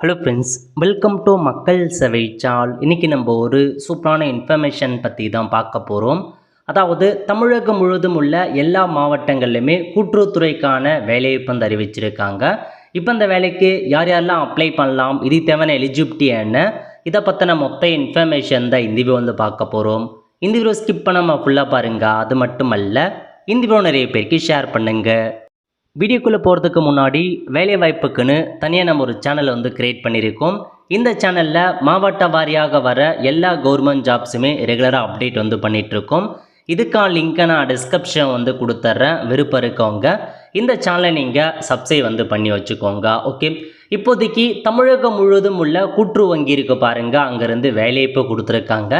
Hello friends, welcome to மக்கள் செவைச்சால். இன்றைக்கி நம்ம ஒரு சூப்பரான இன்ஃபர்மேஷன் பற்றி தான் பார்க்க போகிறோம். அதாவது தமிழகம் முழுவதும் உள்ள எல்லா மாவட்டங்கள்லையுமே கூட்டுறவுத்துறைக்கான வேலைவாய்ப்பு வந்து அறிவிச்சிருக்காங்க. இப்போ இந்த வேலைக்கு யார் யாரெல்லாம் அப்ளை பண்ணலாம், இது தேவையான எலிஜிபிலிட்டி என்ன, இதை பற்றின மொத்த இன்ஃபர்மேஷன் தான் இந்த வீடியோ வந்து பார்க்க போகிறோம். இந்த வீடியோ ஸ்கிப் பண்ணாமல் ஃபுல்லாக பாருங்கள். அது மட்டும் அல்ல, இந்த வீடியோ நிறைய பேருக்கு ஷேர் பண்ணுங்கள். வீடியோக்குள்ளே போகிறதுக்கு முன்னாடி வேலை வாய்ப்புக்குன்னு தனியாக நம்ம ஒரு சேனலை வந்து க்ரியேட் பண்ணியிருக்கோம். இந்த சேனலில் மாவட்ட வாரியாக வர எல்லா கவர்மெண்ட் ஜாப்ஸுமே ரெகுலராக அப்டேட் வந்து பண்ணிகிட்ருக்கோம். இதுக்கான லிங்க்கை நான் டிஸ்கிரிப்ஷன் வந்து கொடுத்துட்றேன். விருப்பம் இருக்கவங்க இந்த சேனலை நீங்கள் சப்ஸ்கிரைப் வந்து பண்ணி வச்சுக்கோங்க. ஓகே, இப்போதைக்கு தமிழகம் முழுவதும் உள்ள கூட்டுறவு வங்கி இருக்கு பாருங்கள், அங்கேருந்து வேலைவாய்ப்பு கொடுத்துருக்காங்க.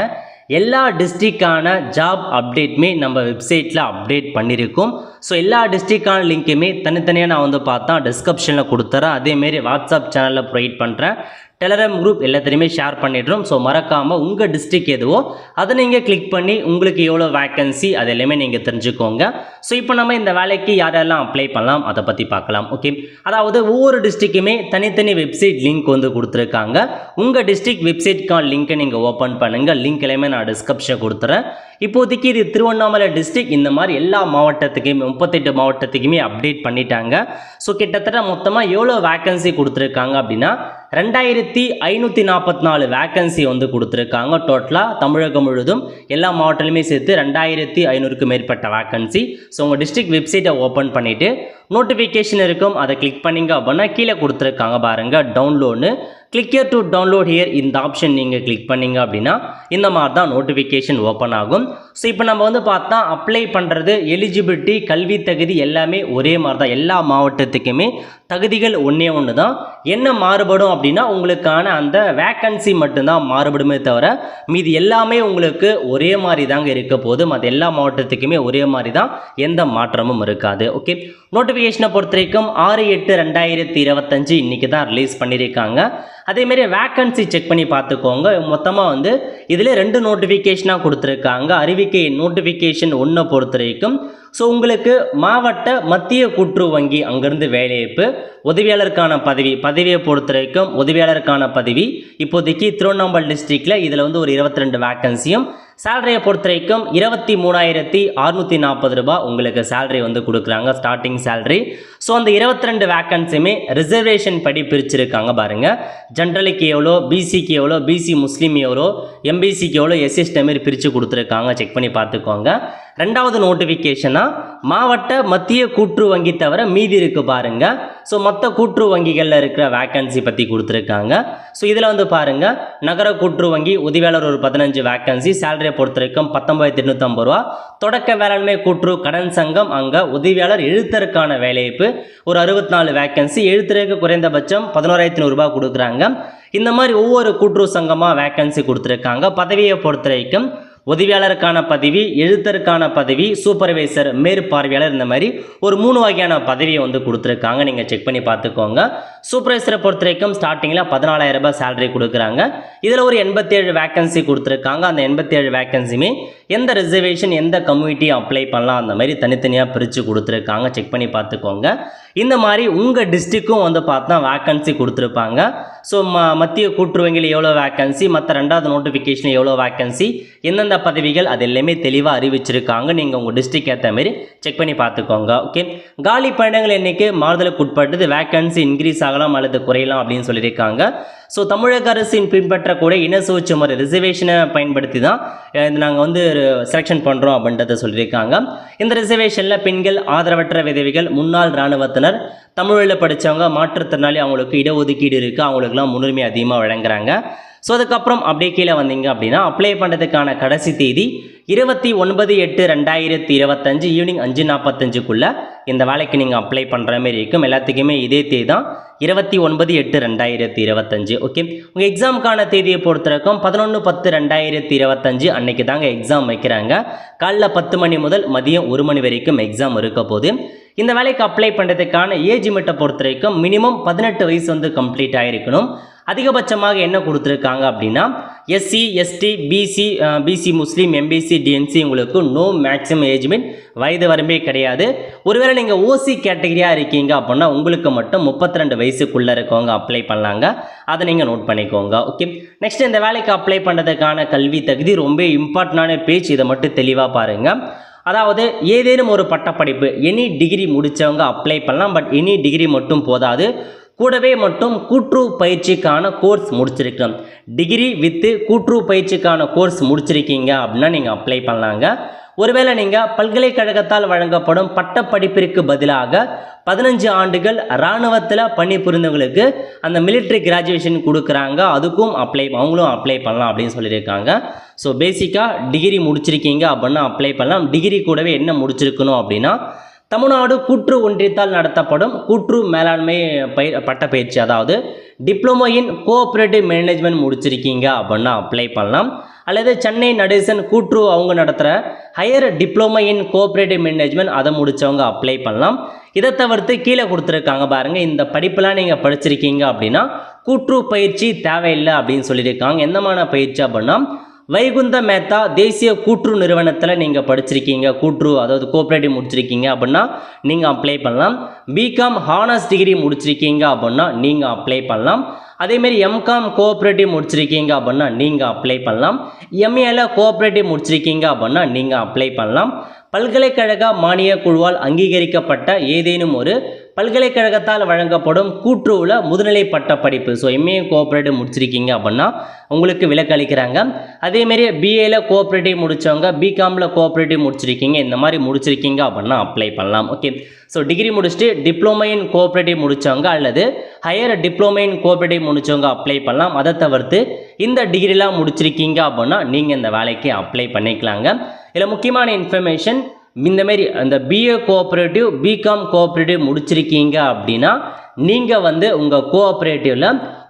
எல்லா டிஸ்ட்ரிக்டான ஜாப் அப்டேட்டுமே நம்ம வெப்சைட்டில் அப்டேட் பண்ணியிருக்கோம். ஸோ எல்லா டிஸ்ட்ரிக்டான லிங்க்குமே தனித்தனியாக நான் வந்து பார்த்தா டிஸ்கிரிப்ஷனில் கொடுத்துறேன். அதேமாரி வாட்ஸ்அப் சேனலில் ப்ரொவைட் பண்ணுறேன். டெலகிராம் குரூப் எல்லாத்தையுமே ஷேர் பண்ணிடுறோம். ஸோ மறக்காமல் உங்கள் டிஸ்ட்ரிக் எதுவோ அதை நீங்கள் கிளிக் பண்ணி உங்களுக்கு எவ்வளோ வேக்கன்சி அது எல்லாமே நீங்கள் தெரிஞ்சுக்கோங்க. ஸோ இப்போ நம்ம இந்த வேலைக்கு யாரெல்லாம் அப்ளை பண்ணலாம் அதை பற்றி பார்க்கலாம். ஓகே, அதாவது ஒவ்வொரு டிஸ்ட்ரிக்குமே தனித்தனி வெப்சைட் லிங்க் வந்து கொடுத்துருக்காங்க. உங்கள் டிஸ்ட்ரிக் வெப்சைட்கான லிங்க்கை நீங்கள் ஓப்பன் பண்ணுங்கள். லிங்க் எல்லாமே நான் டிஸ்கிரிப்ஷன் கொடுத்துறேன். இப்போதைக்கு இது திருவண்ணாமலை டிஸ்ட்ரிக், இந்த மாதிரி எல்லா மாவட்டத்துக்குமே 38 மாவட்டத்துக்குமே அப்டேட் பண்ணிட்டாங்க. ஸோ கிட்டத்தட்ட மொத்தமாக எவ்வளோ வேக்கன்சி கொடுத்துருக்காங்க அப்படின்னா 2544 வேக்கன்சி வந்து கொடுத்துருக்காங்க. டோட்டலாக தமிழகம் முழுவதும் எல்லா மாவட்டத்திலுமே சேர்த்து 2500க்கு மேற்பட்ட வேக்கன்சி. ஸோ உங்கள் டிஸ்ட்ரிக்ட் வெப்சைட்டை ஓப்பன் பண்ணிவிட்டு நோட்டிஃபிகேஷன் இருக்கும், அதை கிளிக் பண்ணிங்க அப்படின்னா கீழே கொடுத்துருக்காங்க பாருங்கள் download. Click here to download here, இந்த ஆப்ஷன் நீங்கள் கிளிக் பண்ணிங்க அப்படின்னா இந்த மாதிரி தான் நோட்டிஃபிகேஷன் ஓப்பன் ஆகும். ஸோ இப்போ நம்ம வந்து பார்த்தா அப்ளை பண்ணுறது எலிஜிபிலிட்டி, கல்வி தகுதி எல்லாமே ஒரே மாதிரி தான். எல்லா மாவட்டத்துக்குமே தகுதிகள் ஒன்று தான். என்ன மாறுபடும் அப்படின்னா உங்களுக்கான அந்த வேக்கன்சி மட்டும்தான் மாறுபடுமே தவிர மீது எல்லாமே உங்களுக்கு ஒரே மாதிரி தாங்க இருக்க போது. அது எல்லா மாவட்டத்துக்குமே ஒரே மாதிரி தான், எந்த மாற்றமும் இருக்காது. ஓகே, நோட்டிஃபிகேஷனை பொறுத்த வரைக்கும் 6/8/2025 இன்றைக்கி தான் ரிலீஸ் பண்ணியிருக்காங்க. அதேமாரி வேக்கன்சி செக் பண்ணி பார்த்துக்கோங்க. மொத்தமாக வந்து இதில் 2 நோட்டிஃபிகேஷனாக கொடுத்துருக்காங்க. அறிவிக்கை நோட்டிஃபிகேஷன் 1 பொறுத்த வரைக்கும் ஸோ உங்களுக்கு மாவட்ட மத்திய கூட்டுறவு வங்கி அங்கேருந்து வேலைவாய்ப்பு, உதவியாளருக்கான பதவியை பொறுத்த வரைக்கும் உதவியாளருக்கான பதவி இப்போதைக்கு திருவண்ணாமலை டிஸ்ட்ரிக்டில் இதில் வந்து ஒரு 22 வேக்கன்சியும், சேலரியை பொறுத்த வரைக்கும் 23,640 ரூபாய் உங்களுக்கு சேலரி வந்து கொடுக்குறாங்க, ஸ்டார்டிங் சேலரி. ஸோ அந்த 22 வேக்கன்சியுமே ரிசர்வேஷன் படி பிரிச்சிருக்காங்க பாருங்கள். ஜென்ரலுக்கு எவ்வளோ, பிசிக்கு எவ்வளோ, பிசி முஸ்லீம் எவ்வளோ, எம்பிசிக்கு எவ்வளோ, எஸ்எஸ்டி மாரி பிரித்து கொடுத்துருக்காங்க. செக் பண்ணி பார்த்துக்கோங்க. 2வது நோட்டிஃபிகேஷனாக மாவட்ட மத்திய கூட்டுறவு வங்கி தவிர மீதி இருக்குது பாருங்கள். ஸோ மொத்த கூட்டுறவு வங்கிகளில் இருக்கிற வேக்கன்சி பற்றி கொடுத்துருக்காங்க. ஸோ இதில் வந்து பாருங்கள், நகர கூட்டுறவு வங்கி உதவியாளர் ஒரு 15 வேக்கன்சி, சேலரியை பொறுத்த வரைக்கும் 19,850 ரூபா. தொடக்க வேளாண்மை கூட்டுறவு கடன் சங்கம் அங்கே உதவியாளர் எழுத்தருக்கான வேலைவாய்ப்பு ஒரு 64 வேக்கன்சி, எழுத்தருக்கு குறைந்தபட்சம் 11,100 ரூபாய் கொடுக்குறாங்க. இந்த மாதிரி ஒவ்வொரு கூட்டுறவு சங்கமாக வேக்கன்சி கொடுத்துருக்காங்க. பதவியை பொறுத்த வரைக்கும் உதவியாளருக்கான பதவி, எழுத்தருக்கான பதவி, சூப்பர்வைசர் மேற்பார்வையாளர், இந்த மாதிரி ஒரு 3 வகையான பதவியை வந்து கொடுத்துருக்காங்க. நீங்கள் செக் பண்ணி பார்த்துக்கோங்க. சூப்பர்வைசரை பொறுத்த வரைக்கும் ஸ்டார்டிங்கில் 14,000 ரூபாய் சேலரி கொடுக்குறாங்க. இதில் ஒரு 87 வேக்கன்சி கொடுத்துருக்காங்க. அந்த 87 வேக்கன்சியுமே எந்த ரிசர்வேஷன் எந்த கம்யூனிட்டி அப்ளை பண்ணலாம் அந்த மாதிரி தனித்தனியாக பிரித்து கொடுத்துருக்காங்க. செக் பண்ணி பார்த்துக்கோங்க. இந்த மாதிரி உங்கள் டிஸ்ட்ரிக்கும் வந்து பார்த்தா வேக்கன்சி கொடுத்துருப்பாங்க. ஸோ மத்திய கூட்டுறவு வங்கியில் எவ்வளோ வேக்கன்சி, மற்ற 2வது நோட்டிஃபிகேஷனில் எவ்வளோ வேக்கன்சி, எந்தெந்த பதவிகள் அது எல்லாமே தெளிவாக அறிவிச்சிருக்காங்க. நீங்கள் உங்கள் டிஸ்ட்ரிக் ஏற்ற மாதிரி செக் பண்ணி பார்த்துக்கோங்க. ஓகே, காலி பணியிடங்கள் எண்ணிக்கை மாறுதலுக்கு உட்பட்டது, வேக்கன்சி இன்க்ரீஸ் ஆகலாம் அல்லது குறையலாம் அப்படின்னு சொல்லியிருக்காங்க. ஸோ தமிழக அரசின் பின்பற்றக்கூடிய இன சுழற்சி முறை ரிசர்வேஷனை பயன்படுத்தி தான் நாங்கள் வந்து செலெக்ஷன் பண்ணுறோம் அப்படின்றத சொல்லியிருக்காங்க. இந்த ரிசர்வேஷனில் பெண்கள், ஆதரவற்ற விதவைகள், முன்னாள் இராணுவத்தினர், தமிழில் படித்தவங்க, மாற்றுத்திறனாளி அவங்களுக்கு இடஒதுக்கீடு இருக்குது, அவங்களுக்குலாம் முன்னுரிமை அதிகமாக வழங்குறாங்க. ஸோ அதுக்கப்புறம் அப்படியே கீழே வந்தீங்க அப்படின்னா அப்ளை பண்ணுறதுக்கான கடைசி தேதி 29/8/2025 ஈவினிங் 5:45க்குள்ளே இந்த வேலைக்கு நீங்கள் அப்ளை பண்ணுற மாதிரி இருக்கும். எல்லாத்துக்குமே இதே தேதி தான், 29/8/2025. ஓகே, உங்கள் எக்ஸாமுக்கான தேதியை பொறுத்தவரைக்கும் 11/10/2025 அன்றைக்கி தாங்க எக்ஸாம் வைக்கிறாங்க. காலைல 10 மணி முதல் மதியம் 1 மணி வரைக்கும் எக்ஸாம் இருக்க போது. இந்த வேலைக்கு அப்ளை பண்ணுறதுக்கான ஏஜ் லிமிட்டை பொறுத்த வரைக்கும் மினிமம் 18 வயசு வந்து கம்ப்ளீட் ஆகிருக்கணும். அதிகபட்சமாக என்ன கொடுத்துருக்காங்க அப்படின்னா எஸ்சி எஸ்டி பிசி முஸ்லீம் எம்பிசி டிஎன்சி உங்களுக்கு நோ மேக்ஸிமம் ஏஜ் லிமிட், வயது வரம்பே கிடையாது. ஒருவேளை நீங்கள் ஓசி கேட்டகரியாக இருக்கீங்க அப்படின்னா உங்களுக்கு மட்டும் 32 வயசுக்குள்ளே இருக்கவங்க அப்ளை பண்ணலாங்க. அதை நீங்கள் நோட் பண்ணிக்கோங்க. ஓகே, நெக்ஸ்ட் இந்த வேலைக்கு அப்ளை பண்ணுறதுக்கான கல்வி தகுதி ரொம்ப இம்பார்ட்டண்டான பேஜ், இதை மட்டும் தெளிவாக பாருங்கள். அதாவது ஏதேனும் ஒரு பட்டப்படிப்பு எனி டிகிரி முடித்தவங்க அப்ளை பண்ணலாம். பட் எனி டிகிரி மட்டும் போதாது, கூடவே மட்டும் கூட்டுறவு பயிற்சிக்கான கோர்ஸ் முடிச்சிருக்கணும். டிகிரி வித்து கூட்டுறவு பயிற்சிக்கான கோர்ஸ் முடிச்சிருக்கீங்க அப்படின்னா நீங்கள் அப்ளை பண்ணலாங்க. ஒருவேளை நீங்கள் பல்கலைக்கழகத்தால் வழங்கப்படும் பட்டப்படிப்பிற்கு பதிலாக 15 ஆண்டுகள் இராணுவத்தில் பணிபுரிந்தவங்களுக்கு அந்த மிலிட்ரி கிராஜுவேஷன் கொடுக்குறாங்க, அதுக்கும் அவங்களும் அப்ளை பண்ணலாம் அப்படின்னு சொல்லியிருக்காங்க. ஸோ பேசிக்காக டிகிரி முடிச்சிருக்கீங்க அப்படின்னா அப்ளை பண்ணலாம். டிகிரி கூடவே என்ன முடிச்சிருக்கணும் அப்படின்னா தமிழ்நாடு கூட்டுறவு ஒன்றியத்தால் நடத்தப்படும் கூட்டுறவு மேலாண்மை பட்டப்பயிற்சி, அதாவது டிப்ளமோ இன் கோஆப்ரேட்டிவ் மேனேஜ்மெண்ட் முடிச்சிருக்கீங்க அப்படின்னா அப்ளை பண்ணலாம். அல்லது சென்னை நடேசன் கூட்டுறவு அவங்க நடத்துகிற higher diploma in cooperative management அதை முடித்தவங்க அப்ளை பண்ணலாம். இதை தவிர்த்து கீழே கொடுத்துருக்காங்க பாருங்கள், இந்த படிப்பெலாம் நீங்கள் படிச்சிருக்கீங்க அப்படின்னா கூட்டுறவு பயிற்சி தேவையில்லை அப்படின்னு சொல்லியிருக்காங்க. எந்தமான பயிற்சி அப்படின்னா வைகுந்த மேத்தா தேசிய கூட்டுறவு நிறுவனத்தில் நீங்கள் படிச்சிருக்கீங்க, கூட்டுறவு அதாவது கோஆப்ரேட்டிவ் முடிச்சிருக்கீங்க அப்படின்னா நீங்கள் அப்ளை பண்ணலாம். பிகாம் ஹானர்ஸ் டிகிரி முடிச்சிருக்கீங்க அப்படின்னா நீங்கள் அப்ளை பண்ணலாம். அதேமாரி எம்காம் கோஆப்ரேட்டிவ் முடிச்சிருக்கீங்க அப்படின்னா நீங்கள் அப்ளை பண்ணலாம். எம்ஏல கோஆப்ரேட்டிவ் முடிச்சிருக்கீங்க அப்படின்னா நீங்கள் அப்ளை பண்ணலாம். பல்கலைக்கழக மானிய குழுவால் அங்கீகரிக்கப்பட்ட ஏதேனும் ஒரு பல்கலைக்கழகத்தால் வழங்கப்படும் கூட்டுறவுல முதுநிலை பட்ட படிப்பு, ஸோ எம்ஏ கோஆப்ரேட்டிவ் முடிச்சிருக்கீங்க அப்படின்னா உங்களுக்கு விலக்கு அளிக்கிறாங்க. அதேமாரி பிஏல கோஆப்ரேட்டிவ் முடித்தவங்க, பிகாமில் கோஆப்ரேட்டிவ் முடிச்சிருக்கீங்க, இந்த மாதிரி முடிச்சிருக்கீங்க அப்படின்னா அப்ளை பண்ணலாம். ஓகே, ஸோ டிகிரி முடிச்சுட்டு டிப்ளமோ இன் கோஆப்ரேட்டிவ் முடித்தவங்க அல்லது ஹையர் டிப்ளமோ இன் கோஆப்ரேட்டிவ் முடித்தவங்க அப்ளை பண்ணலாம். அதை தவிர்த்து இந்த டிகிரிலாம் முடிச்சிருக்கீங்க அப்படின்னா நீங்கள் இந்த வேலைக்கு அப்ளை பண்ணிக்கலாங்க. இதில் முக்கியமான இன்ஃபர்மேஷன், இந்தமாரி அந்த பிஏ கோஆப்ரேட்டிவ் பிகாம் கோஆப்ரேட்டிவ் முடிச்சிருக்கீங்க அப்படின்னா நீங்கள் உங்கள் கோஆப்ரேட்டிவில்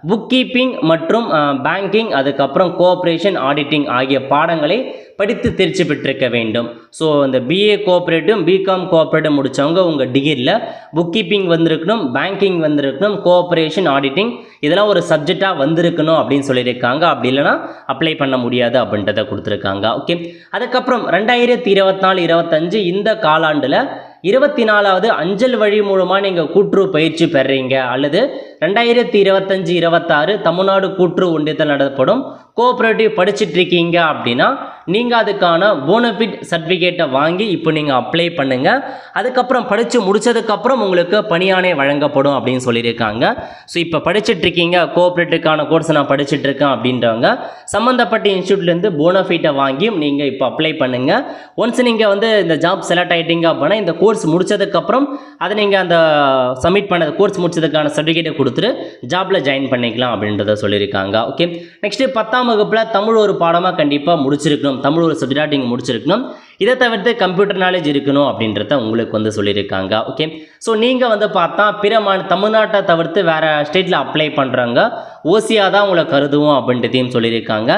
புக் கீப்பிங் மற்றும் பேங்கிங், அதுக்கப்புறம் கோஆப்ரேஷன் ஆடிட்டிங் ஆகிய பாடங்களை படித்து தேர்ச்சி பெற்றிருக்க வேண்டும். ஸோ இந்த பிஏ கோஆப்ரேட்டிவ் பிகாம் கோஆப்ரேட்டிவ் முடித்தவங்க உங்கள் டிகிரியில் புக் கீப்பிங் வந்திருக்கணும், பேங்கிங் வந்திருக்கணும், கோஆப்ரேஷன் ஆடிட்டிங் இதெல்லாம் ஒரு சப்ஜெக்டாக வந்திருக்கணும் அப்படின்னு சொல்லியிருக்காங்க. அப்படி இல்லைனா அப்ளை பண்ண முடியாது அப்படின்றத கொடுத்துருக்காங்க. ஓகே, அதுக்கப்புறம் 2024-25 இந்த காலாண்டில் 24வது அஞ்சல் வழி மூலமாக நீங்கள் கூட்டுறவு பயிற்சி பெறுறீங்க அல்லது 2025-26 தமிழ்நாடு கூட்டுறவு ஒன்றியத்தில் நடத்தப்படும் கோஆப்ரேட்டிவ் படிச்சுட்டு இருக்கீங்க அப்படின்னா நீங்கள் அதுக்கான போனஃபிட் சர்டிஃபிகேட்டை வாங்கி இப்போ நீங்கள் அப்ளை பண்ணுங்கள். அதுக்கப்புறம் படித்து முடித்ததுக்கப்புறம் உங்களுக்கு பணியாணை வழங்கப்படும் அப்படின்னு சொல்லியிருக்காங்க. ஸோ இப்போ படிச்சுட்டு இருக்கீங்க, கோஆப்ரேட்டிவ்க்கான கோர்ஸ் நான் படிச்சுட்டு இருக்கேன் அப்படின்றவங்க சம்மந்தப்பட்ட இன்ஸ்டியூட்லேருந்து போனஃபிட்டை வாங்கியும் நீங்கள் இப்போ அப்ளை பண்ணுங்கள். ஒன்ஸ் நீங்கள் இந்த ஜாப் செலக்ட் ஆகிட்டீங்க அப்படின்னா இந்த கோர்ஸ் முடித்ததுக்கப்புறம் அதை நீங்கள் அந்த சப்மிட் பண்ண கோர்ஸ் முடிச்சதுக்கான சர்டிஃபிகேட்டை கொடுத்துட்டு ஜாப்பில் ஜாயின் பண்ணிக்கலாம் அப்படின்றத சொல்லியிருக்காங்க. ஓகே, நெக்ஸ்ட்டு 10ஆம் வகுப்பில் தமிழ் ஒரு பாடமாக கண்டிப்பாக முடிச்சிருக்கணும், தமிழ் ஒரு சப்ஜெக்டாக நீங்கள் முடிச்சிருக்கணும். இதை தவிர்த்து கம்ப்யூட்டர் நாலேஜ் இருக்கணும் அப்படின்றத உங்களுக்கு சொல்லியிருக்காங்க. ஓகே, ஸோ நீங்கள் பார்த்தா பிற தமிழ்நாட்டை தவிர்த்து வேறு ஸ்டேட்டில் அப்ளை பண்ணுறாங்க, ஓசியாக தான் உங்களை கருதுவோம் அப்படின்றதையும் சொல்லியிருக்காங்க.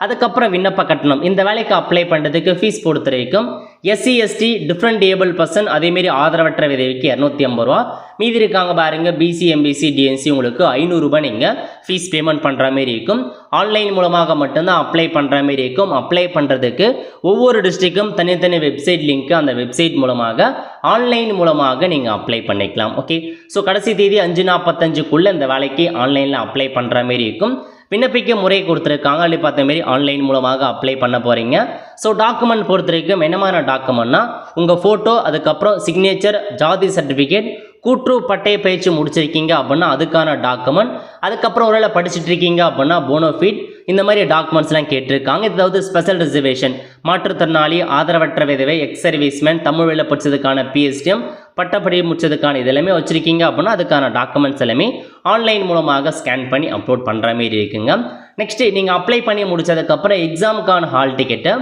அதுக்கப்புறம் விண்ணப்ப கட்டணம், இந்த வேலைக்கு அப்ளை பண்ணுறதுக்கு ஃபீஸ் பொறுத்த வரைக்கும் SC ST different able person அதேமாரி ஆதரவற்ற விதவிக்கு 250 ரூபா, மீதி இருக்காங்க பாருங்க பிசி எம்பிசி டிஎன்சி உங்களுக்கு 500 ரூபாய் நீங்கள் ஃபீஸ் பேமெண்ட் பண்ணுற மாரி இருக்கும். ஆன்லைன் மூலமாக மட்டும்தான் அப்ளை பண்ணுற மாரி இருக்கும். அப்ளை பண்ணுறதுக்கு ஒவ்வொரு டிஸ்ட்ரிக்டும் தனித்தனி வெப்சைட் லிங்க், அந்த வெப்சைட் மூலமாக ஆன்லைன் மூலமாக நீங்கள் அப்ளை பண்ணிக்கலாம். ஓகே, ஸோ கடைசி தேதி 5:45க்குள்ளே இந்த வேலைக்கு ஆன்லைனில் அப்ளை பண்ணுற மாரி இருக்கும். விண்ணப்பிக்க முறை கொடுத்துருக்காங்க, அப்படி பார்த்த மாரி ஆன்லைன் மூலமாக அப்ளை பண்ண போகிறீங்க. ஸோ டாக்குமெண்ட் பொறுத்த வரைக்கும் என்னமான டாக்குமெண்ட்னா உங்கள் ஃபோட்டோ, அதுக்கப்புறம் சிக்னேச்சர், ஜாதி சர்டிஃபிகேட், கூட்டுறவு பட்டய பயிற்சி முடிச்சிருக்கீங்க அப்படின்னா அதுக்கான டாக்குமெண்ட், அதுக்கப்புறம் ஒருவேளை படிச்சுட்டு இருக்கீங்க அப்படின்னா போனோஃபிட், இந்த மாதிரி டாக்குமெண்ட்ஸ்லாம் கேட்டிருக்காங்க. இதாவது ஸ்பெஷல் ரிசர்வேஷன், மாற்றுத்திறனாளி, ஆதரவற்ற விதவை, எக்ஸ் சர்வீஸ்மேன், தமிழ் வேலை படித்ததுக்கான பிஎஸ்டிஎம், பட்டப்படி முடிச்சதுக்கான இதெல்லாமே வச்சுருக்கீங்க அப்படின்னா அதுக்கான டாக்குமெண்ட்ஸ் எல்லாமே ஆன்லைன் மூலமாக ஸ்கேன் பண்ணி அப்லோட் பண்ணுற மாரி இருக்குங்க. நெக்ஸ்ட்டு நீங்கள் அப்ளை பண்ணி முடித்ததுக்கப்புறம் எக்ஸாமுக்கான ஹால் டிக்கெட்டை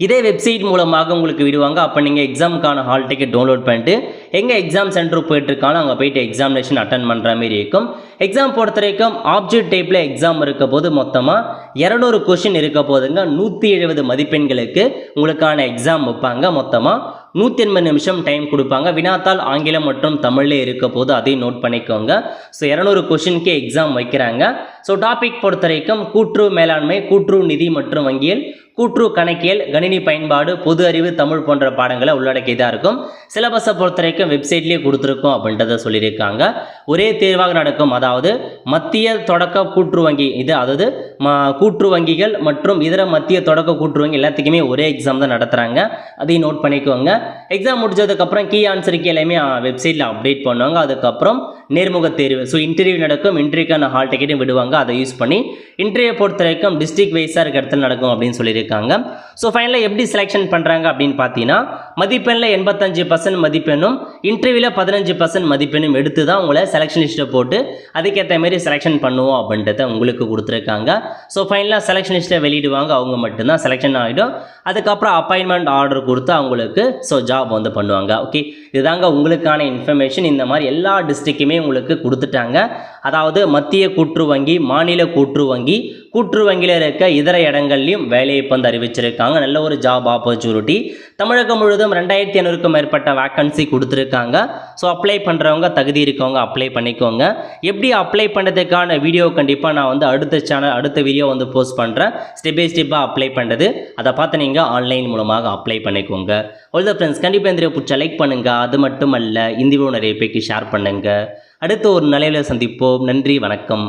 இதே வெப்சைட் மூலமாக உங்களுக்கு விடுவாங்க. அப்போ நீங்கள் எக்ஸாமுக்கான ஹால் டிக்கெட் டவுன்லோட் பண்ணிட்டு எங்கே எக்ஸாம் சென்டருக்கு போயிட்டுருக்காலும் அங்கே போயிட்டு எக்ஸாமினேஷன் அட்டன் பண்ணுற மாரி இருக்கும். எக்ஸாம் பொறுத்த வரைக்கும் ஆப்ஜெக்ட் டைப்பில் எக்ஸாம் இருக்க போது மொத்தமாக 200 கொஷின் இருக்க போதுங்க. 170 மதிப்பெண்களுக்கு உங்களுக்கான எக்ஸாம் வைப்பாங்க. மொத்தமாக 180 நிமிஷம் டைம் கொடுப்பாங்க. வினாத்தாள் ஆங்கிலம் மற்றும் தமிழ்ல இருக்க போது அதையும் நோட் பண்ணிக்கோங்க. ஸோ 200 கொஷினுக்கு எக்ஸாம் வைக்கிறாங்க. ஸோ டாபிக் பொறுத்த வரைக்கும் கூட்டுறவு மேலாண்மை, கூட்டுறவு நிதி மற்றும் வங்கியல், கூட்டுறவு கணக்கியல், கணினி பயன்பாடு, பொது அறிவு, தமிழ் போன்ற பாடங்களை உள்ளடக்கியதாக இருக்கும். சிலபஸை பொறுத்த வரைக்கும் வெப்சைட்லேயே கொடுத்துருக்கோம் அப்படின்றத சொல்லியிருக்காங்க. ஒரே தேர்வாக நடக்கும். அதாவது மத்திய தொடக்க கூட்டுறவு வங்கி இது, அதாவது கூட்டுறவு வங்கிகள் மற்றும் இதர மத்திய தொடக்க கூட்டுறவு வங்கி எல்லாத்துக்குமே ஒரே எக்ஸாம் தான் நடத்துகிறாங்க. அதையும் நோட் பண்ணிக்கோங்க. எக்ஸாம் முடிச்சதுக்கப்புறம் கீ ஆன்சருக்கு எல்லாமே வெப்சைட்டில் அப்டேட் பண்ணுவாங்க. அதுக்கப்புறம் நேர்முக தேர்வு, ஸோ இன்டர்வியூ நடக்கும். இன்டர்வியூக்கான ஹால் டிக்கெட்டும் விடுவாங்க. அதை யூஸ் பண்ணி இன்டர்வியூ பொறுத்த வரைக்கும் டிஸ்ட்ரிக்ட் வைஸாக இருக்க இடத்துல நடக்கும் அப்படின்னு சொல்லியிருக்காங்க. ஸோ ஃபைனலாக எப்படி செலெக்ஷன் பண்ணுறாங்க அப்படின்னு பார்த்தீங்கன்னா, மதிப்பெண்ணில் 85% மதிப்பெண்ணும் இன்டர்வியூவில் 15% மதிப்பெண்ணும் எடுத்து தான் உங்களை செலெக்ஷன் லிஸ்ட்டை போட்டு அதுக்கேற்ற மாதிரி செலெக்ஷன் பண்ணுவோம் அப்படின்றத உங்களுக்கு கொடுத்துருக்காங்க. ஸோ ஃபைனலாக செலெக்ஷன் லிஸ்ட்டை வெளியிடுவாங்க. அவங்க மட்டும்தான் செலெக்ஷன் ஆகிடும். அதுக்கப்புறம் அப்பாயின்மெண்ட் ஆர்டர் கொடுத்து அவங்களுக்கு ஜாப் வந்து பண்ணுவாங்க. ஓகே, இதுதாங்க உங்களுக்கான இன்ஃபர்மேஷன். இந்த மாதிரி எல்லா டிஸ்ட்ரிக்ட்டுமே உங்களுக்கு கொடுத்துட்டாங்க. அதாவது மத்திய கூட்டுறவு வங்கி, மாநில கூட்டுறவு வங்கி, கூட்டுறவு வங்கியில் இருக்க இதர இடங்கள்லையும் வேலையை வந்து அறிவிச்சிருக்காங்க. நல்ல ஒரு ஜாப் ஆப்பர்ச்சுனிட்டி. தமிழகம் முழுவதும் 2500க்கும் மேற்பட்ட வேக்கன்சி கொடுத்துருக்காங்க. ஸோ அப்ளை பண்ணுறவங்க, தகுதி இருக்கவங்க அப்ளை பண்ணிக்கோங்க. எப்படி அப்ளை பண்ணுறதுக்கான வீடியோ கண்டிப்பாக நான் வந்து அடுத்த வீடியோ வந்து போஸ்ட் பண்ணுறேன். ஸ்டெப் பை ஸ்டெப்பாக அப்ளை பண்ணுறது, அதை பார்த்து நீங்கள் ஆன்லைன் மூலமாக அப்ளை பண்ணிக்கோங்க. ஆல் த ஃப்ரெண்ட்ஸ், கண்டிப்பாக இந்த வீடியோ பிடிச்சா லைக் பண்ணுங்கள். அது மட்டும் அல்ல, இந்த வீடியோ நிறைய பேருக்கு ஷேர் பண்ணுங்கள். அடுத்து ஒரு நிலையில் சந்திப்போம். நன்றி, வணக்கம்.